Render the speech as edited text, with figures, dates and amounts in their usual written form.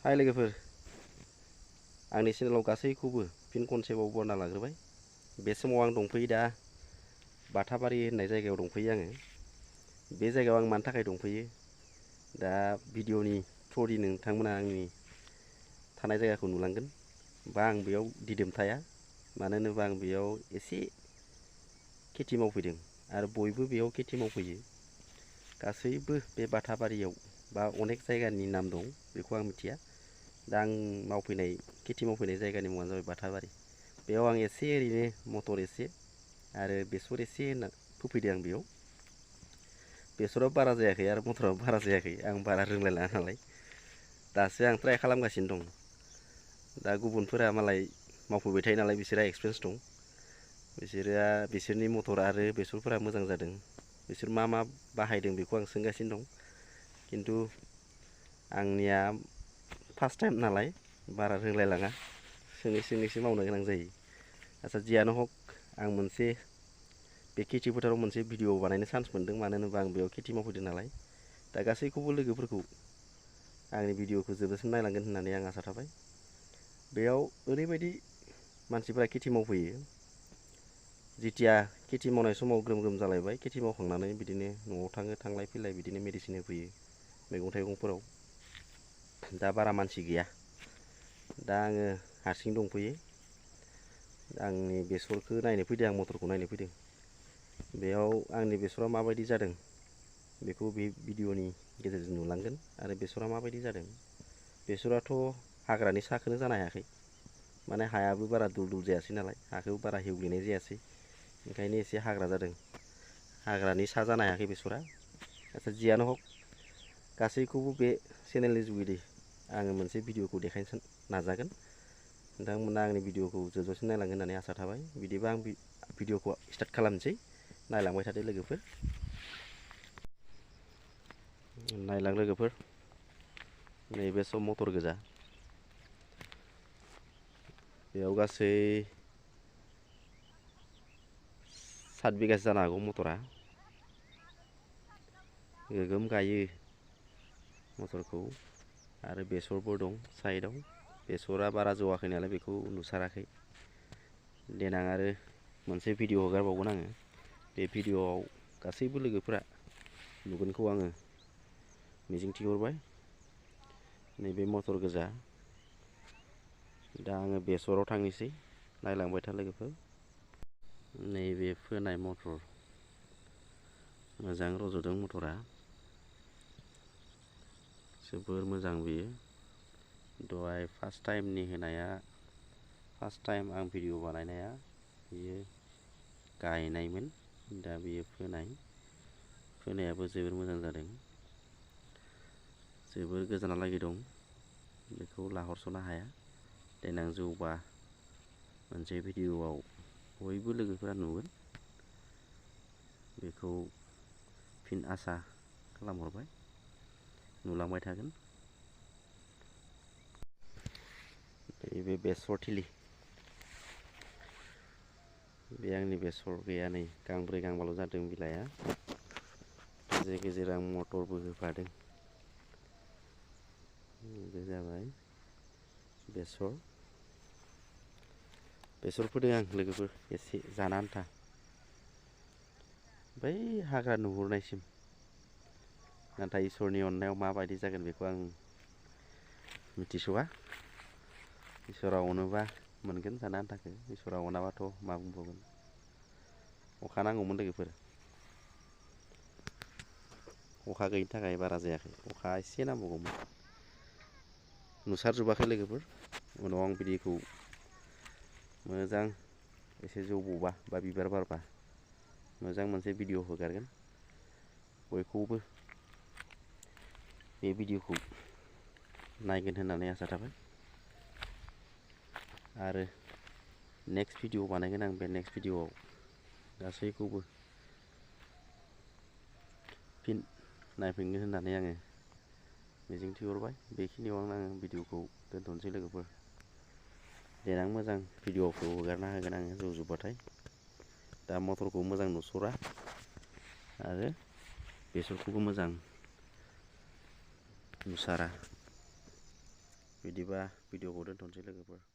हाय लोगोफोर, आंनि चेनेलाव गासैखौबो फिन खनसेबाव बरायना लाग्रोबाय। बे समाव आं दंफैयो दा बाथाबारि होननाय जायगायाव दंफैयो आङो। बे जायगायाव आं मानि थाखाय दंफैयो दा भिडिअनि थ्रुयै नोंथांमोना आंनि थानाय जायगाखौ नुलांगोन बा आं बेयाव दिदोम थाया, मानो होनोबा आं बेयाव एसे खेथि मावफैदों आरो बयबो बेयाव खेथि मावफैयो। गासैबो बे बाथाबारियाव बा अनेक जायगानि नाम दं, बेखौ आं मिथिया। दा आं खेथि मावफैनाय जायगानि मुङानो जाबाय बाथाबारि। बेयाव आं एसे ओरैनो मटर एसे आरो बेसर एसे होना फोफैदों आं बेयाव। बेसराबो बारा जायाखै आरो मटराबो बारा जायाखै, आं बारा रोंलायलाङा नालाय दासो आं ट्राइ खालामगासिनो दं। दा गुबुनफोरा मालाय मावफैबाय थायो नालाय बिसोरहा एक्सपिरियेन्स दं। बिसोरनि मटर आरो बेसरफोरा मोजां जादों। बिसोर मा मा बाहायदों बेखौ आं सोंगासिनो दं, खिन्थु आंनिया फार्स्ट टाइम नालाय बारा रोंलायलाङा, सोङै सोङैसो मावनो गोनां जायो। आच्चा जियानो हक, आं बे खेथि फोथाराव मोनसे भिडिअ बानायनो चान्स मोन्दों, मानो होनोबा आं बेयाव खेथि मावफैदों नालाय। दा गासैखौबो लोगोफोरखौ आंनि भिडिअखौ जोबजासिम नायलांगोन होननानै आं आसा थाबाय। बेयाव ओरैबायदि मानसिफोरा खेथि मावफैयो, जिथिया खेथि मावनाय समाव ग्रोम ग्रोम जालायबाय, खेथि मावखांनानै बिदिनो न'आव थाङो, थांलाय फैलाय बिदिनो मेडिसिन होफैयो मैगं थाइगंफोराव। दा बारा मानसि गैया, दा आङो हारसिं दंफैयो। आंनि बेसरखौ नायनो फैदों, आं मटरखौ नायनो फैदों। बेयाव आंनि बेसरा माबायदि जादों बेखौ बे भिडिअनि गेजेरजों नुलांगोन। आरो बेसरा माबायदि जादों, बेसराथ' हाग्रानि साखोनो जानो हायाखै, माने हायाबो बारा दुल दुल जायासै नालाय, हाखौ बारा हेवग्लिनाय जायासै, ओंखायनो एसे हाग्रा जादों। हाग्रानि सा जानो हायाखै बेसरा। आच्चा जियानो हक, गासैखौबो बे चेनेलनि जुगिदि आङो मोनसे भिडिअखौ देखायनो नाजागोन। नोंथांमोना आंनि भिडिअखौ जोबजासिम नायलांगोन होननानै आसा थाबाय। बिदिबा आं भिडिअखौ स्टार्ट खालामनोसै। नायलांबाय थादो लोगोफोर। नायलां लोगोफोर, नैबे सब मटर गोजा। बेयाव गासै 7 बिगासो जानो हागौ मटरा। गोगोम गायो मटरखौ। आरो बेसरबो दं साइडआव। बेसरा बारा जौवाखै नालाय बेखौ नुसाराखै। देनां आरो मोनसे भिडिअ हगारबावगोन आङो। बे भिडिअआव गासैबो लोगोफोरा नुगोनखौ आङो मिजिंथिहरबाय। नैबे मटर गोजा। दा आङो बेसराव थांनोसै, नायलांबाय था लोगोफोर। नैबे फोनाय मटर, मोजां रज'दों मटरा, जोबोर मोजां बेयो। दहाय फार्स्ट टाइम आं भिडिअ बानायनाया बेयो गायनायमोन, दा बेयो फोनायाबो जोबोर मोजां जादों। जोबोर गोजानालागै दं, बेखौ लाहरस'नो हाया। देनां जौबा मोनसे भिडिअआव बयबो लोगोफोरा नुगोन, बेखौ फिन आसा खालामहरबाय। नुलांबाय थागोन। नैबे बेसर थिलि, बे आंनि बेसर गैया, नै गांब्रै गांबाल' जादों बिलाइआ। गेजेर गेजेर आं मटरबो होफादों। बे जाबाय बेसर फोदों आं लोगोफोर, एसे जानो आन्था। बै हाग्रा नुहुरनायसिम। नाथाय इसोरनि अननायाव माबायदि जागोन बेखौ आं मिथिस'आ। इसोरा अनोबा मोनगोन जानो आन्थाखौ, इसोरा अनाबाथ' मा बुंबावगोन। अखा नांगौमोन लोगोफोर, अखा गैयिनि थाखाय बारा जायाखै। अखा एसे नांबावगौमोन। नुसारजोबाखै लोगोफोर। उनाव आं भिडिअखौ मोजां एसे जौबौबा बा बिबार बारबा मोजां मोनसे भिडिअ हगारगोन। बयखौबो बे भिडिअखौ नायगोन होननानै आसा थाबाय। आरो नेक्स्ट भिडिअ बानायगोन आं। बे नेक्स्ट भिडिअआव गासैखौबो फिन नायफिनगोन होननानै आङो मिजिंथिहरबाय। बेखिनियावनो आङो भिडिअखौ दोनथ'नोसै लोगोफोर। देनां मोजां भिडिअखौ हगारना होगोन आङो जौजोब्बाथाय। दा मटरखौ मोजां नुसरा आरो बेसरखौबो मोजां नुसारा। बिदिबा भिडिअखौ दोनथ'नोसै लोगोफोर।